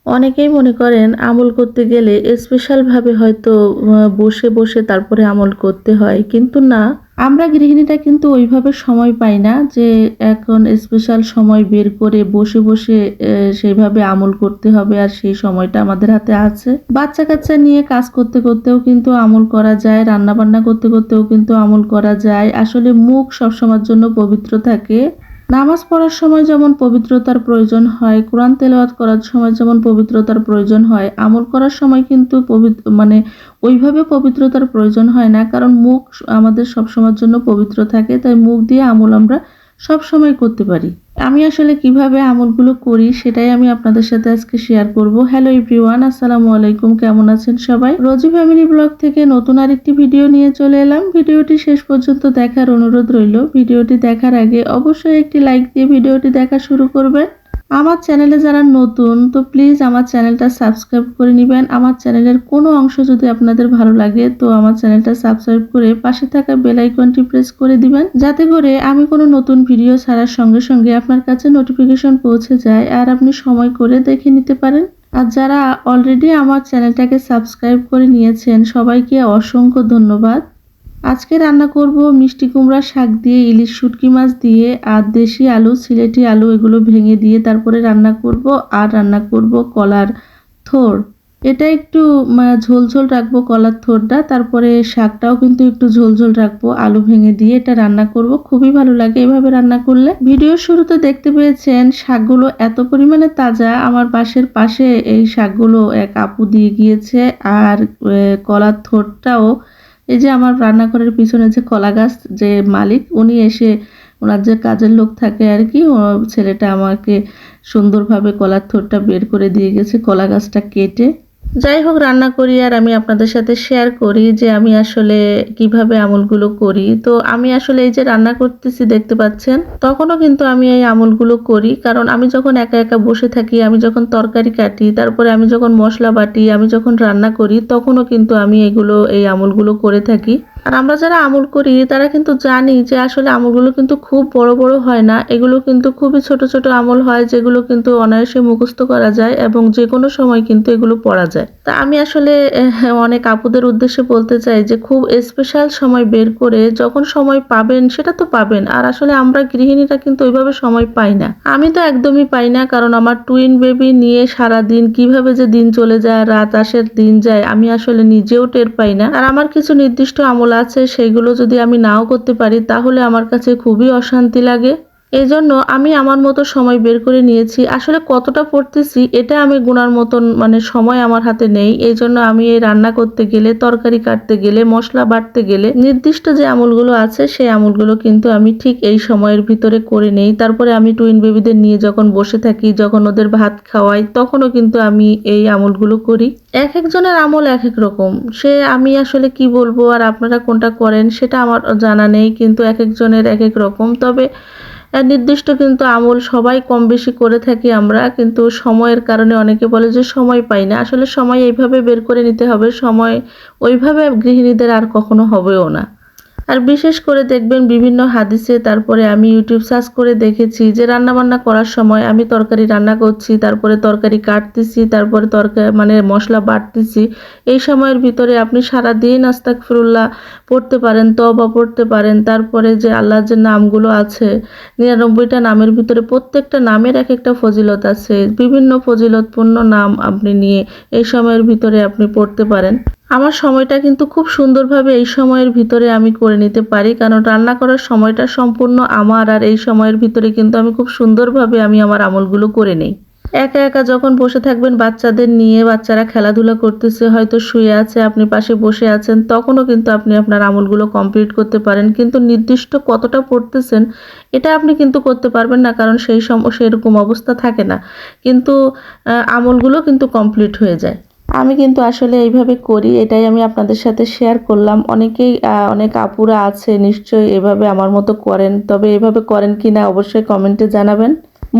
অনেকেই মনে করেন আমল করতে গেলে স্পেশালভাবে হয়তো বসে বসে তারপরে আমল করতে হয়, কিন্তু না, আমরা গৃহিণীরা কিন্তু ওইভাবে সময় পাই না যে এখন স্পেশাল সময় বের করে বসে বসে সেইভাবে আমল করতে হবে, আর সেই সময়টা আমাদের হাতে আছে। বাচ্চা কাচ্চা নিয়ে কাজ করতে করতেও কিন্তু আমল করা যায়, রান্না বান্না করতে করতেও কিন্তু আমল করা যায়। আসলে মুখ সবসময়ের জন্য পবিত্র থাকে। নামাজ পড়ার সময় যেমন পবিত্রতার প্রয়োজন হয়, কোরআন তেলাওয়াত করার সময় যেমন পবিত্রতার প্রয়োজন হয়, আমল করার সময় কিন্তু মানে ওইভাবে পবিত্রতার প্রয়োজন হয় না, কারণ মুখ আমাদের সবসময়ের জন্য পবিত্র থাকে, তাই মুখ দিয়ে আমল আমরা সব সময় করতে পারি। আমি আসলে কিভাবে আমলগুলো করি সেটাই আমি আপনাদের সাথে আজকে শেয়ার করব। হ্যালো এভরিওয়ান, আসসালামু আলাইকুম, কেমন আছেন সবাই? রোজি ফ্যামিলি ব্লগ থেকে নতুন আরেকটি ভিডিও নিয়ে চলে এলাম। ভিডিওটি শেষ পর্যন্ত দেখার অনুরোধ রইল। ভিডিওটি দেখার আগে অবশ্যই একটি লাইক দিয়ে ভিডিওটি দেখা শুরু করবেন। আমার চ্যানেলে যারা নতুন, তো প্লিজ আমার চ্যানেলটা সাবস্ক্রাইব করে নেবেন। আমার চ্যানেলের কোনো অংশ যদি আপনাদের ভালো লাগে তো আমার চ্যানেলটা সাবস্ক্রাইব করে পাশে থাকা বেল আইকনটি প্রেস করে দিবেন, যাতে করে আমি কোনো নতুন ভিডিও ছাড়ার সঙ্গে সঙ্গে আপনার কাছে নোটিফিকেশন পৌঁছে যায় আর আপনি সময় করে দেখে নিতে পারেন। আর যারা অলরেডি আমার চ্যানেলটাকে সাবস্ক্রাইব করে নিয়েছেন সবাইকে অসংখ্য ধন্যবাদ। আজকে রান্না করব মিষ্টি কুমড়া শাক দিয়ে, ইলিশ শুটকি মাছ দিয়ে, আর দেশি আলু, সিলেটি আলু এগুলো ভেঙে দিয়ে তারপরে রান্না করব। আর রান্না করব কলার থোড়। এটা একটু ঝোল ঝোল রাখবো কলার থোড়টা, তারপরে শাকটাও কিন্তু একটু ঝোল ঝোল রাখবো আলু ভেঙে দিয়ে। এটা রান্না করব, খুবই ভালো লাগে এভাবে রান্না করলে। ভিডিওর শুরুতে দেখতে পেয়েছেন শাকগুলো এত পরিমাণে তাজা, আমার বাসার পাশে এই শাকগুলো এক আপু দিয়ে গিয়েছে। আর কলার থোড়টাও এই যে আমার রান্নাঘরের পিছনে যে কলা গাছ, যে মালিক উনি এসে, ওনার যে কাজের লোক থাকে আর কি, ও ছেলেটা আমাকে সুন্দরভাবে কলার থোড়টা বের করে দিয়ে গেছে কলা গাছটা কেটে। যাই হোক, রান্না করি আর আমি আপনাদের সাথে শেয়ার করি যে আমি আসলে কিভাবে আমলগুলো করি। তো আমি আসলে এই যে রান্না করতেছি দেখতে পাচ্ছেন, তখনও কিন্তু আমি এই আমলগুলো করি, কারণ আমি যখন একা একা বসে থাকি, আমি যখন তরকারি কাটি, তারপরে আমি যখন মশলা বাটি, আমি যখন রান্না করি, তখনও কিন্তু আমি এই আমলগুলো করে থাকি। আর আমরা যারা আমল করি তারা কিন্তু জানি যে আসলে আমলগুলো কিন্তু খুব বড় বড় হয় না, এগুলো কিন্তু খুবই ছোট ছোট আমল হয়, যেগুলো কিন্তু অনায়াসে মুখস্থ করা যায় এবং যে কোনো সময় কিন্তু এগুলো পড়া যায়। তা আমি আসলে অনেক আপুদের উদ্দেশ্যে বলতে চাই যে খুব স্পেশাল সময় বের করে যখন সময় পাবেন সেটা তো পাবেন, আর আসলে আমরা গৃহিণীরা কিন্তু ওইভাবে সময় পাই না। আমি তো একদমই পাই না, কারণ আমার টুইন বেবি নিয়ে সারা দিন কিভাবে যে দিন চলে যায়, রাত আসে দিন যায়, আমি আসলে নিজেও টের পাই না। আর আমার কিছু নির্দিষ্ট আমল আছে, সেইগুলো যদি আমি নাও করতে পারি তাহলে আমার কাছে খুবই অশান্তি লাগে। এই জন্য আমি আমার মতো সময় বের করে নিয়েছি। আসলে কতটা পড়তেছি এটা আমি গুনার মতন সময় আমার হাতে নেই। এই জন্য আমি এই রান্না করতে গেলে, তরকারি কাটতে গেলে, মশলা বাটতে গেলে নির্দিষ্ট যে আমলগুলো আছে সেই আমলগুলো কিন্তু আমি ঠিক এই সময়ের ভিতরে করে নেই। তারপরে আমি টুইন বেবিদের নিয়ে যখন বসে থাকি, যখন ওদের ভাত খাওয়াই, তখনও কিন্তু আমি এই আমলগুলো করি। এক একজনের আমল এক এক রকম, আমি আসলে কি বলবো, আর আপনারা কোনটা করেন সেটা আমার জানা নেই, কিন্তু এক একজনের এক এক রকম। তবে নির্দিষ্ট কিন্তু আমল সবাই কম বেশি করে থাকি আমরা, কিন্তু সময়ের কারণে অনেকে বলে যে সময় পাই না। আসলে সময় এইভাবে বের করে নিতে হবে, সময় ওইভাবে গৃহিণীদের আর কখনো হবেও না। আর বিশেষ করে দেখবেন বিভিন্ন হাদিসে, তারপরে আমি ইউটিউব সার্চ করে দেখেছি যে রান্না বান্না করার সময় আমি তরকারি রান্না করছি, তারপরে তরকারি কাটতেছি, তারপরে তরকারি মশলা বাটতেছি, এই সময়ের ভিতরে আপনি সারা দিন আস্তাগফিরুল্লাহ পড়তে পারেন, তওবা পড়তে পারেন। তারপরে যে আল্লাহর যে নামগুলো আছে, 99টা নামের ভিতরে প্রত্যেকটা নামের এক একটা ফজিলত আছে, বিভিন্ন ফজিলতপূর্ণ নাম আপনি নিয়ে এই সময়ের ভিতরে আপনি পড়তে পারেন। আমার সময়টা কিন্তু খুব সুন্দরভাবে এই সময়ের ভিতরে আমি করে নিতে পারি, কারণ রান্না করার সময়টা সম্পূর্ণ আমার, আর এই সময়ের ভিতরে কিন্তু আমি খুব সুন্দরভাবে আমার আমলগুলো করে নেই। একা একা যখন বসে থাকবেন বাচ্চাদের নিয়ে, বাচ্চারা খেলাধুলা করতেছে, হয়তো শুয়ে আছে, আপনি পাশে বসে আছেন, তখনও কিন্তু আপনি আপনার আমলগুলো কমপ্লিট করতে পারেন। কিন্তু নির্দিষ্ট কতটা পড়তেছেন এটা আপনি কিন্তু করতে পারবেন না, কারণ সেরকম অবস্থা থাকে না, কিন্তু আমলগুলো কিন্তু কমপ্লিট হয়ে যায়। আমি কিন্তু আসলে এইভাবে করি, এটাই আমি আপনাদের সাথে শেয়ার করলাম। অনেক আপুরা আছে নিশ্চয়ই এভাবে আমার মতো করেন, তবে এভাবে করেন কিনা অবশ্যই কমেন্টে জানাবেন।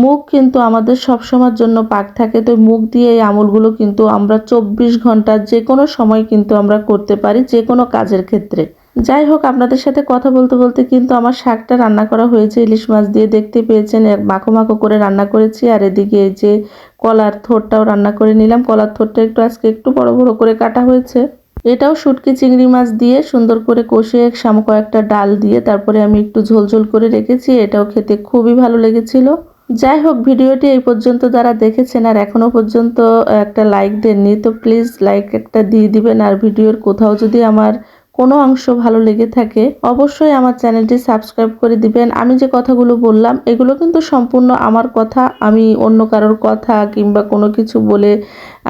মুখ কিন্তু আমাদের সবসময়ের জন্য পাক থাকে, তো মুখ দিয়ে এই আমলগুলো কিন্তু আমরা 24 ঘন্টা যে কোনো সময় কিন্তু আমরা করতে পারি, যে কোনো কাজের ক্ষেত্রে। যাই হোক, আপনাদের সাথে কথা বলতে বলতে কিন্তু আমার শাকটা রান্না করা হয়েছে ইলিশ মাছ দিয়ে, দেখতে পেয়েছেন মাখো মাখো করে রান্না করেছি। আর এদিকে এই যে কলার থোরটাও রান্না করে নিলাম। কলার থোরটা আজকে একটু বড় বড় করে কাটা হয়েছে। এটাও শুটকি চিংড়ি মাছ দিয়ে সুন্দর করে কষিয়ে কয়েকটা ডাল দিয়ে তারপরে আমি একটু ঝোল ঝোল করে রেখেছি। এটাও খেতে খুবই ভালো লেগেছিল। যাই হোক, ভিডিওটি এই পর্যন্ত যারা দেখেছেন আর এখনো পর্যন্ত একটা লাইক দেননি, তো প্লিজ লাইক একটা দিয়ে দিবেন। আর ভিডিওর কোথাও যদি আমার কোনো অংশ ভালো লেগে থাকে অবশ্যই আমার চ্যানেলটি সাবস্ক্রাইব করে দিবেন। আমি যে কথাগুলো বললাম এগুলো কিন্তু সম্পূর্ণ আমার কথা, আমি অন্য কারোর কথা কিংবা কোনো কিছু বলে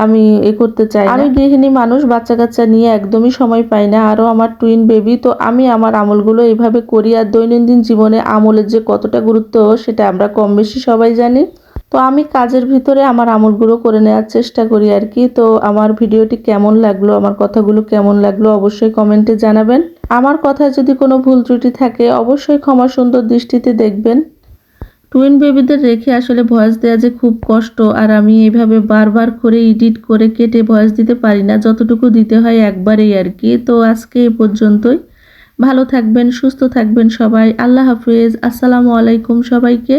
আমি করতে চাই না। আমি গৃহিণী মানুষ, বাচ্চা কাচ্চা নিয়ে একদমই সময় পাই না, আরও আমার টুইন বেবি, তো আমি আমার আমলগুলো এইভাবে করি। আর দৈনন্দিন জীবনে আমলের যে কতটা গুরুত্ব সেটা আমরা কম বেশি সবাই জানি। তো আমি কাজের ভিতরে আমার আমলগুলো করে নেওয়ার চেষ্টা করি আর কি। তো আমার ভিডিওটি কেমন লাগলো, আমার কথাগুলো কেমন লাগলো অবশ্যই কমেন্টে জানাবেন। আমার কথায় যদি কোনো ভুল ত্রুটি থাকে অবশ্যই ক্ষমা সুন্দর দৃষ্টিতে দেখবেন। টুইন বেবিদের রেখে আসলে ভয়েস দেওয়া যে খুব কষ্ট, আর আমি এইভাবে বারবার করে এডিট করে কেটে ভয়েস দিতে পারি না, যতটুকু দিতে হয় একবারেই আর কি। তো আজকে এ পর্যন্তই। ভালো থাকবেন, সুস্থ থাকবেন সবাই। আল্লাহ হাফেজ, আসসালামু আলাইকুম সবাইকে।